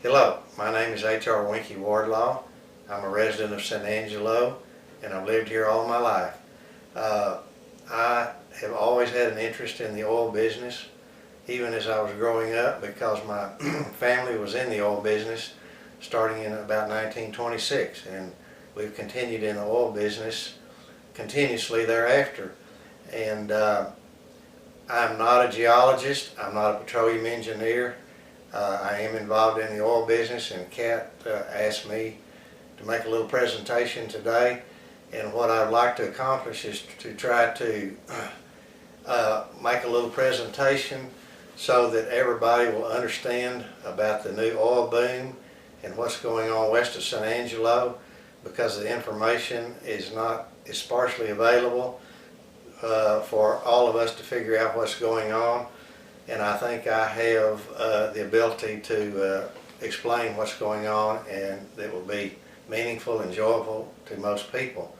Hello, my name is H.R. Winky Wardlaw. I'm a resident of San Angelo and I've lived here all my life. I have always had an interest in the oil business, even as I was growing up, because my family was in the oil business starting in about 1926, and we've continued in the oil business continuously thereafter. And I'm not a geologist, I'm not a petroleum engineer. I am involved in the oil business, and Kat asked me to make a little presentation today, and what I'd like to accomplish is to try to make a little presentation so that everybody will understand about the new oil boom and what's going on west of San Angelo, because the information is sparsely available for all of us to figure out what's going on. And I think I have the ability to explain what's going on, and it will be meaningful and enjoyable to most people.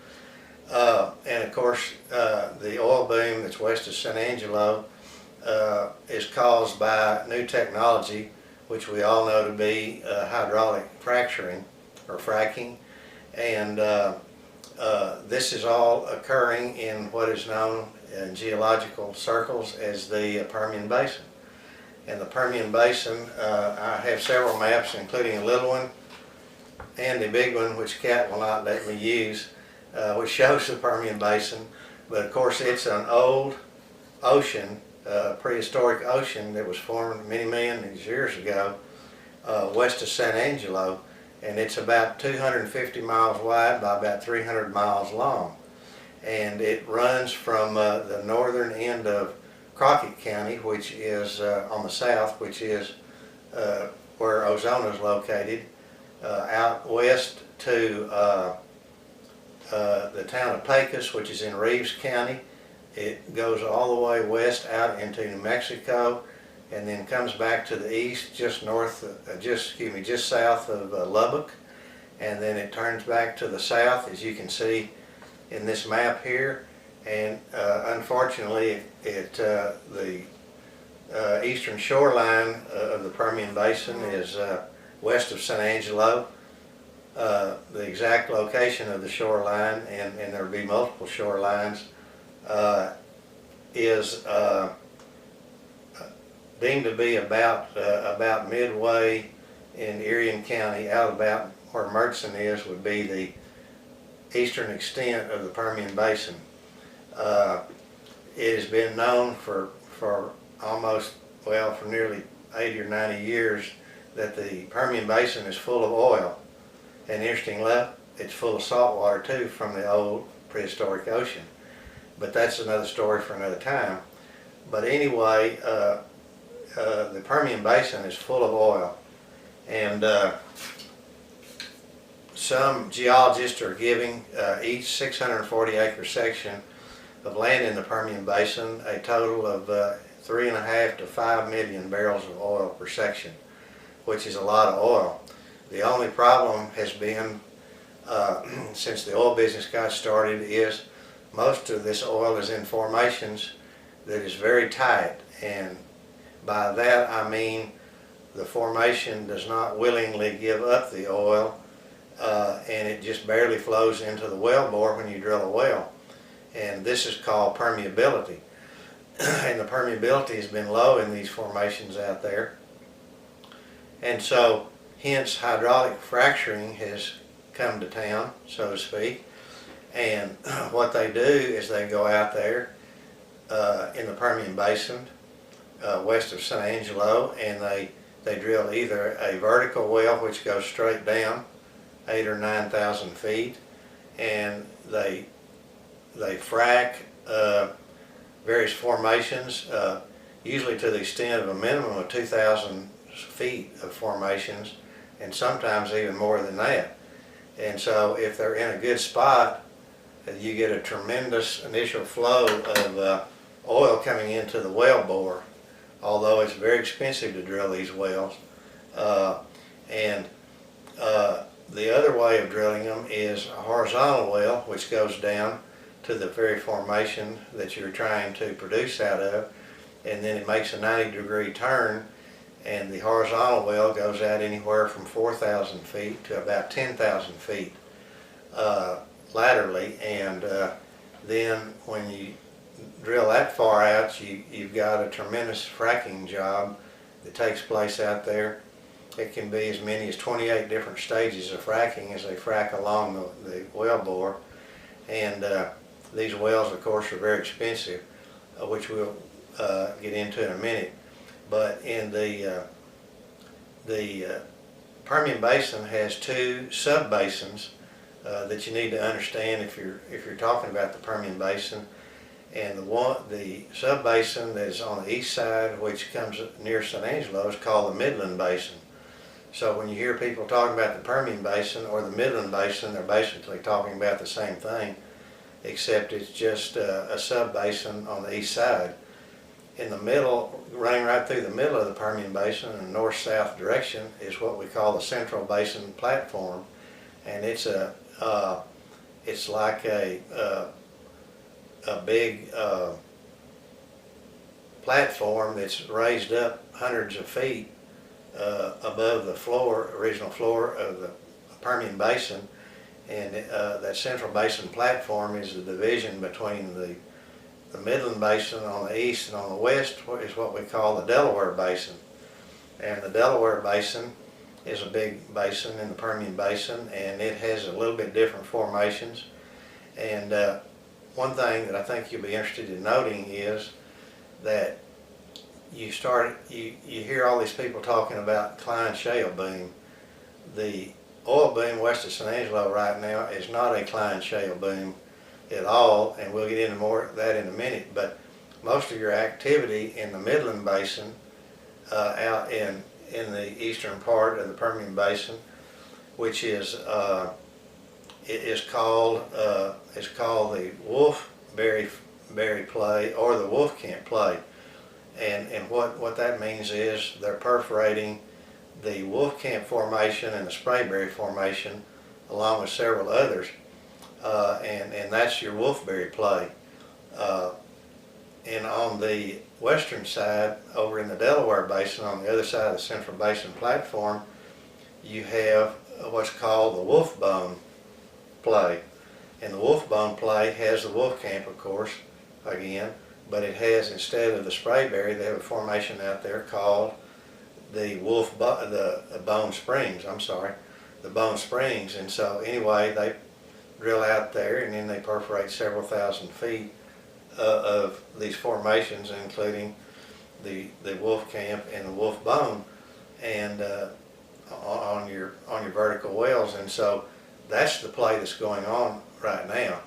And of course, the oil boom that's west of San Angelo is caused by new technology, which we all know to be hydraulic fracturing or fracking. And this is all occurring in what is known in geological circles as the Permian Basin. And the Permian Basin, I have several maps, including a little one and a big one, which Kat will not let me use, which shows the Permian Basin. But of course, it's an old ocean, prehistoric ocean that was formed many millions of years ago west of San Angelo, and it's about 250 miles wide by about 300 miles long. And it runs from the northern end of Crockett County, which is on the south, which is where Ozona is located, out west to the town of Pecos, which is in Reeves County. It goes all the way west out into New Mexico, and then comes back to the east, just south of Lubbock, and then it turns back to the south, as you can see in this map here. And unfortunately, the eastern shoreline of the Permian Basin is west of San Angelo. The exact location of the shoreline, and there will be multiple shorelines, is deemed to be about midway in Erie County. Out about where Murchison is would be the eastern extent of the Permian Basin. It has been known for nearly 80 or 90 years that the Permian Basin is full of oil. And interestingly enough, it's full of salt water too from the old prehistoric ocean. But that's another story for another time. But anyway, the Permian Basin is full of oil. And some geologists are giving each 640-acre section of land in the Permian Basin a total of 3.5 to 5 million barrels of oil per section, which is a lot of oil. The only problem has been, since the oil business got started, is most of this oil is in formations that is very tight. And by that I mean the formation does not willingly give up the oil, and it just barely flows into the well bore when you drill a well. And this is called permeability. And the permeability has been low in these formations out there. And so, hence, hydraulic fracturing has come to town, so to speak. And what they do is they go out there in the Permian Basin, west of San Angelo, and they drill either a vertical well, which goes straight down 8,000 or 9,000 feet, and they frack various formations, usually to the extent of a minimum of 2,000 feet of formations, and sometimes even more than that. And so if they're in a good spot, you get a tremendous initial flow of oil coming into the well bore, although it's very expensive to drill these wells. The other way of drilling them is a horizontal well, which goes down to the very formation that you're trying to produce out of, and then it makes a 90-degree turn, and the horizontal well goes out anywhere from 4,000 feet to about 10,000 feet laterally, and then when you drill that far out, you've got a tremendous fracking job that takes place out there. It can be as many as 28 different stages of fracking as they frack along the well bore, and these wells, of course, are very expensive, which we'll get into in a minute. But in the Permian Basin has two sub-basins that you need to understand if you're talking about the Permian Basin. And the sub-basin that is on the east side, which comes near San Angelo, is called the Midland Basin. So when you hear people talking about the Permian Basin or the Midland Basin, they're basically talking about the same thing, except it's just a sub-basin on the east side. In the middle, running right through the middle of the Permian Basin in a north-south direction, is what we call the Central Basin Platform, and it's like a big platform that's raised up hundreds of feet above the original floor of the Permian Basin, and that Central Basin Platform is the division between the Midland Basin on the east, and on the west is what we call the Delaware Basin. And the Delaware Basin is a big basin in the Permian Basin, and it has a little bit different formations. And one thing that I think you'll be interested in noting is that you hear all these people talking about Cline-Shale boom. The oil boom west of San Angelo right now is not a Cline-Shale boom at all, and we'll get into more of that in a minute. But most of your activity in the Midland Basin, out in the eastern part of the Permian Basin, which is called the Wolfberry Play or the Wolfcamp Play, and what that means is they're perforating the Wolfcamp Formation and the Sprayberry Formation along with several others, and that's your Wolfberry Play. And on the western side, over in the Delaware Basin, on the other side of the Central Basin Platform, you have what's called the Wolfbone Play. And the Wolfbone Play has the Wolfcamp, of course, again, but it has, instead of the Sprayberry, they have a formation out there called the Bone Springs, the Bone Springs. And so anyway, they drill out there, and then they perforate several thousand feet of these formations, including the Wolfcamp and the Wolfbone, and on your vertical wells. And so that's the play that's going on right now.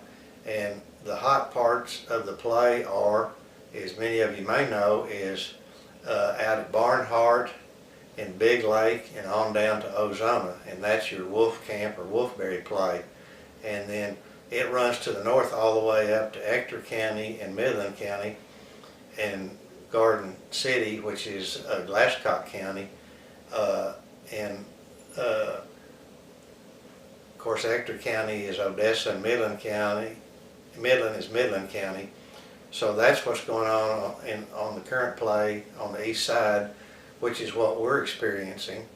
And the hot parts of the play are, as many of you may know, is out at Barnhart and Big Lake and on down to Ozona, and that's your Wolfcamp or Wolfberry Play. And then it runs to the north all the way up to Ector County and Midland County and Garden City, which is Glasscock County, and of course Ector County is Odessa, and Midland is Midland County. So that's what's going on the current play on the east side, which is what we're experiencing.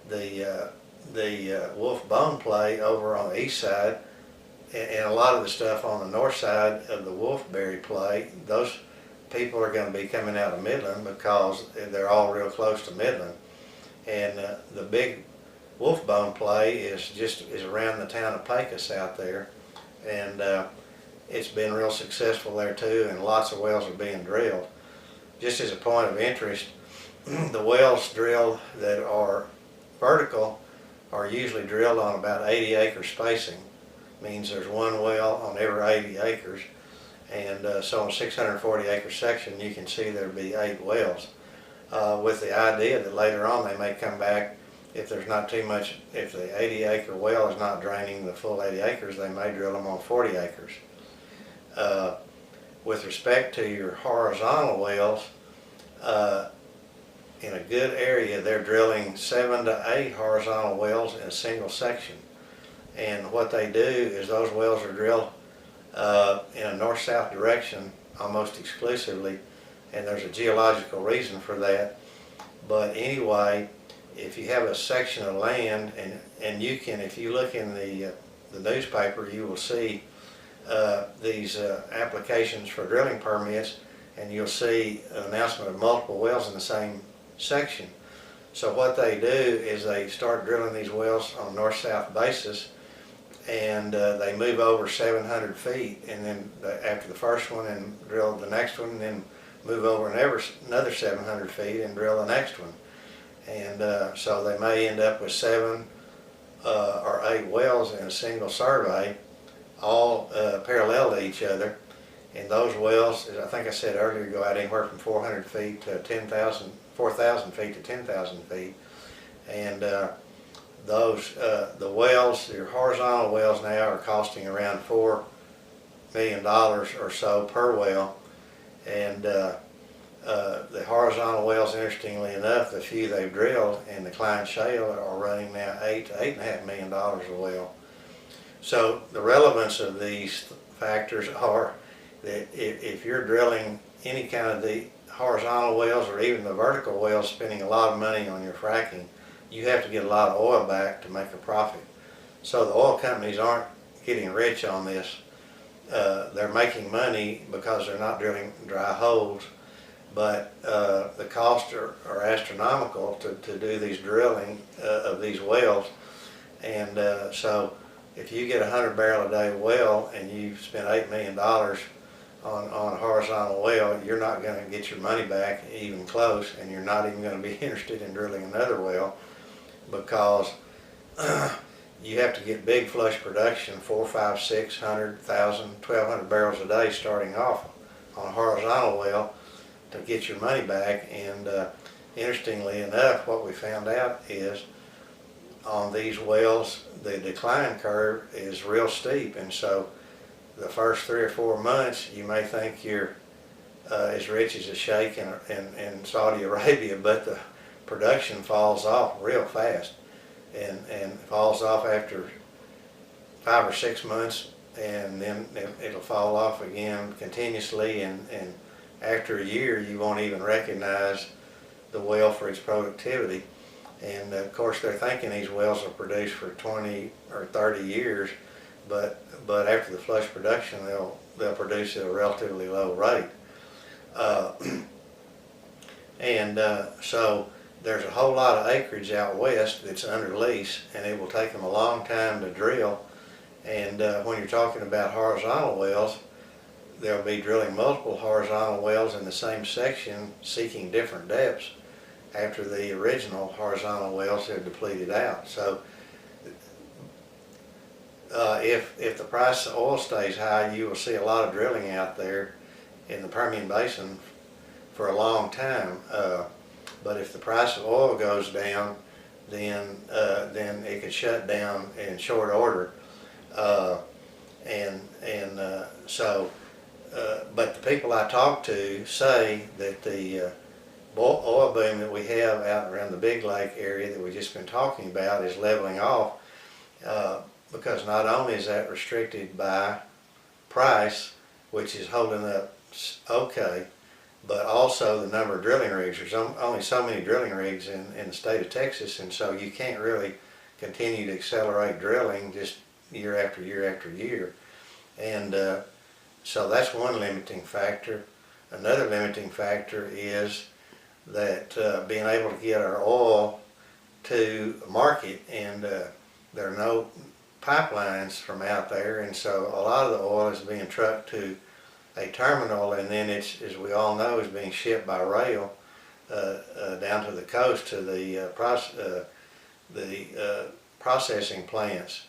The Wolfbone Play over on the east side, and a lot of the stuff on the north side of the Wolfberry Play, those people are going to be coming out of Midland because they're all real close to Midland. And the big Wolfbone Play is around the town of Pecos out there, and it's been real successful there too, and lots of wells are being drilled. Just as a point of interest, the wells drilled that are vertical are usually drilled on about 80-acre spacing. Means there's one well on every 80 acres, and so on a 640-acre section you can see there'll be 8 wells, with the idea that later on they may come back if there's not too much. If the 80-acre well is not draining the full 80 acres, they may drill them on 40 acres. With respect to your horizontal wells, in a good area they're drilling 7 to 8 horizontal wells in a single section. And what they do is those wells are drilled in a north-south direction almost exclusively, and there's a geological reason for that. But anyway, if you have a section of land, and you can, if you look in the newspaper, you will see these applications for drilling permits, and you'll see an announcement of multiple wells in the same section. So what they do is they start drilling these wells on north-south basis, and they move over 700 feet, and then after the first one, and drill the next one, and then move over another 700 feet and drill the next one. And so they may end up with 7 or 8 wells in a single survey, all parallel to each other. And those wells, as I think I said earlier, go out anywhere from 400 feet to 4,000 feet to 10,000 feet. And the wells, your horizontal wells now are costing around $4 million or so per well. And the horizontal wells, interestingly enough, the few they've drilled in the Cline-Shale are running now $8 to $8.5 million a well. So the relevance of these factors are that if you're drilling any kind of the horizontal wells or even the vertical wells, spending a lot of money on your fracking, you have to get a lot of oil back to make a profit. So the oil companies aren't getting rich on this. They're making money because they're not drilling dry holes, but the costs are astronomical to do these drilling of these wells. And so if you get a 100 barrel a day well and you spend $8 million on a horizontal well, you're not going to get your money back even close, and you're not even going to be interested in drilling another well, because you have to get big flush production, 400, 500, 600, 1,000, 1,200 barrels a day starting off on a horizontal well to get your money back. And interestingly enough, what we found out is on these wells, the decline curve is real steep, and so the first 3 or 4 months you may think you're as rich as a sheikh in Saudi Arabia, but the production falls off real fast, and falls off after 5 or 6 months, and then it'll fall off again continuously, and after a year you won't even recognize the well for its productivity. And of course they're thinking these wells will produce for 20 or 30 years, but after the flush production they'll produce at a relatively low rate. So there's a whole lot of acreage out west that's under lease, and it will take them a long time to drill. And when you're talking about horizontal wells, they'll be drilling multiple horizontal wells in the same section, seeking different depths after the original horizontal wells have depleted out. So if the price of oil stays high, you will see a lot of drilling out there in the Permian Basin for a long time. But if the price of oil goes down, then it could shut down in short order. But the people I talk to say that the oil boom that we have out around the Big Lake area that we've just been talking about is leveling off, because not only is that restricted by price, which is holding up okay, but also the number of drilling rigs. There's only so many drilling rigs in the state of Texas, and so you can't really continue to accelerate drilling just year after year after year. And so that's one limiting factor. Another limiting factor is that being able to get our oil to market, and there are no pipelines from out there, and so a lot of the oil is being trucked to a terminal, and then it's, as we all know, is being shipped by rail down to the coast to the processing plants.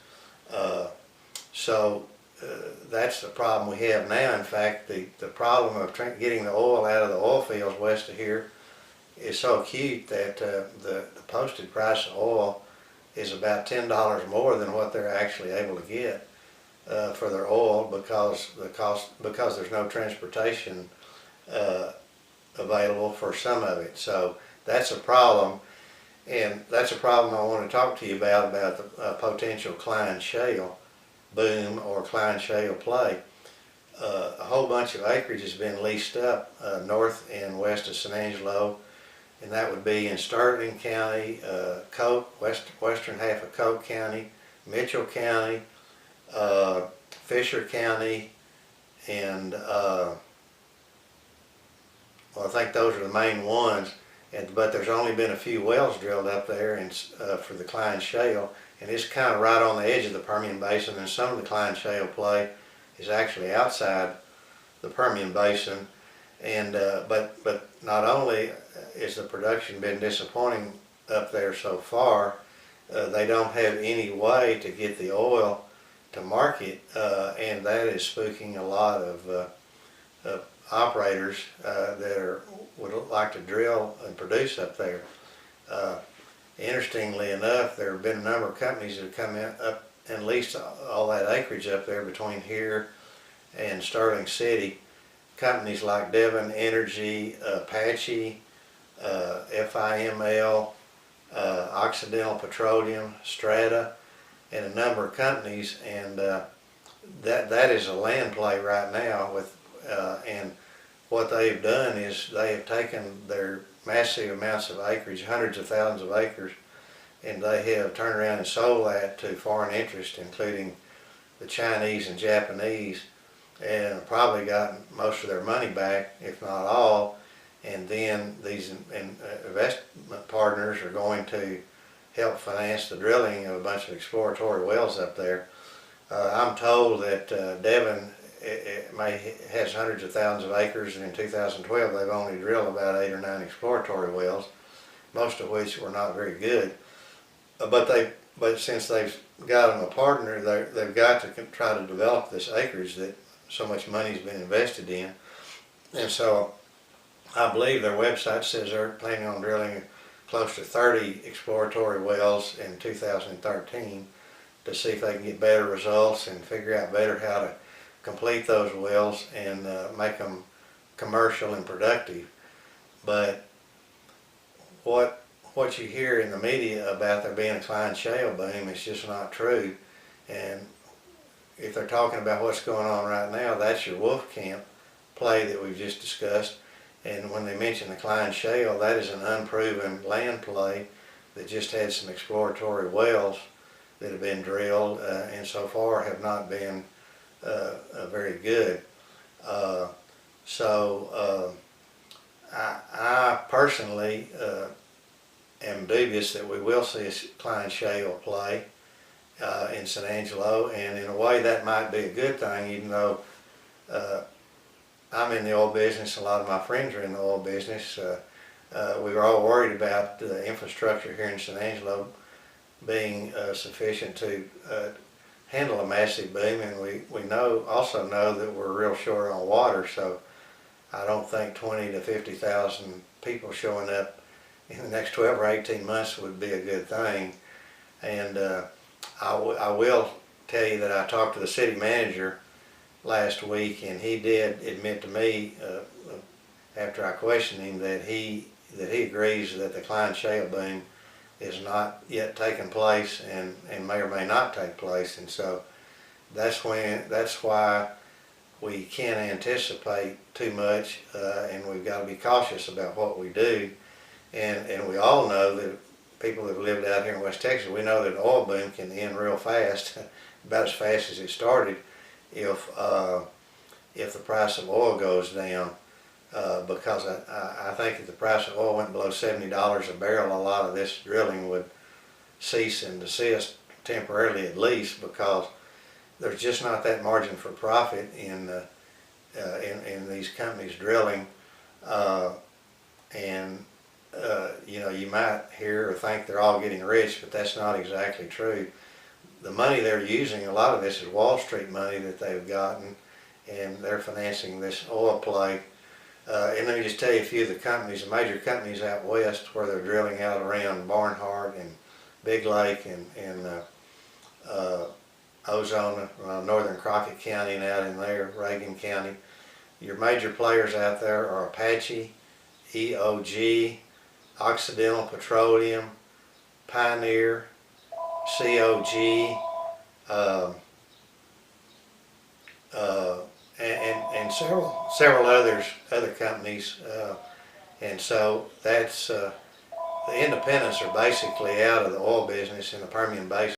So that's the problem we have now. In fact, the problem of getting the oil out of the oil fields west of here is so acute that the posted price of oil is about $10 more than what they're actually able to get for their oil, because there's no transportation available for some of it. So that's a problem, and that's a problem I want to talk to you about the potential Cline-Shale boom or Cline-Shale play. A whole bunch of acreage has been leased up north and west of San Angelo, and that would be in Sterling County, western half of Coke County, Mitchell County, Fisher County, and well, I think those are the main ones. But there's only been a few wells drilled up there for the Cline-Shale, and it's kind of right on the edge of the Permian Basin, and some of the Cline-Shale play is actually outside the Permian Basin. And but not only is the production been disappointing up there so far, they don't have any way to get the oil to market, and that is spooking a lot of operators that would like to drill and produce up there. Interestingly enough, there have been a number of companies that have come in up and leased all that acreage up there between here and Sterling City. Companies like Devon Energy, Apache, FIML, Occidental Petroleum, Strata, and a number of companies, and that is a land play right now. And what they've done is they have taken their massive amounts of acreage, hundreds of thousands of acres, and they have turned around and sold that to foreign interests, including the Chinese and Japanese, and probably gotten most of their money back, if not all. And then these investment partners are going to help finance the drilling of a bunch of exploratory wells up there. I'm told that Devon has hundreds of thousands of acres, and in 2012 they've only drilled about 8 or 9 exploratory wells, most of which were not very good. But since they've got them a partner, they've got to try to develop this acreage that so much money's been invested in. And so I believe their website says they're planning on drilling close to 30 exploratory wells in 2013 to see if they can get better results and figure out better how to complete those wells and make them commercial and productive. But what you hear in the media about there being a Cline-Shale boom is just not true. And if they're talking about what's going on right now, that's your Wolfcamp play that we've just discussed. And when they mention the Cline-Shale, that is an unproven land play that just had some exploratory wells that have been drilled and so far have not been very good. I personally am dubious that we will see a Cline-Shale play in San Angelo, and in a way that might be a good thing, even though I'm in the oil business, a lot of my friends are in the oil business. We were all worried about the infrastructure here in San Angelo being sufficient to handle a massive boom, and we also know that we're real short on water, so I don't think 20 to 50,000 people showing up in the next 12 or 18 months would be a good thing. And I will tell you that I talked to the city manager last week, and he did admit to me after I questioned him that he agrees that the Cline-Shale boom is not yet taken place and may or may not take place. And so that's why we can't anticipate too much, and we've got to be cautious about what we do. And we all know that people that have lived out here in West Texas, we know that an oil boom can end real fast, about as fast as it started, if the price of oil goes down. Because I think if the price of oil went below $70 a barrel, a lot of this drilling would cease and desist temporarily, at least, because there's just not that margin for profit in these companies drilling. You know, you might hear or think they're all getting rich, but that's not exactly true. The money they're using, a lot of this is Wall Street money that they've gotten, and they're financing this oil play. And let me just tell you a few of the companies, the major companies out west where they're drilling out around Barnhart and Big Lake and Ozona, northern Crockett County and out in there, Reagan County. Your major players out there are Apache, EOG, Occidental Petroleum, Pioneer, COG, and several other companies, And so that's, the independents are basically out of the oil business in the Permian Basin.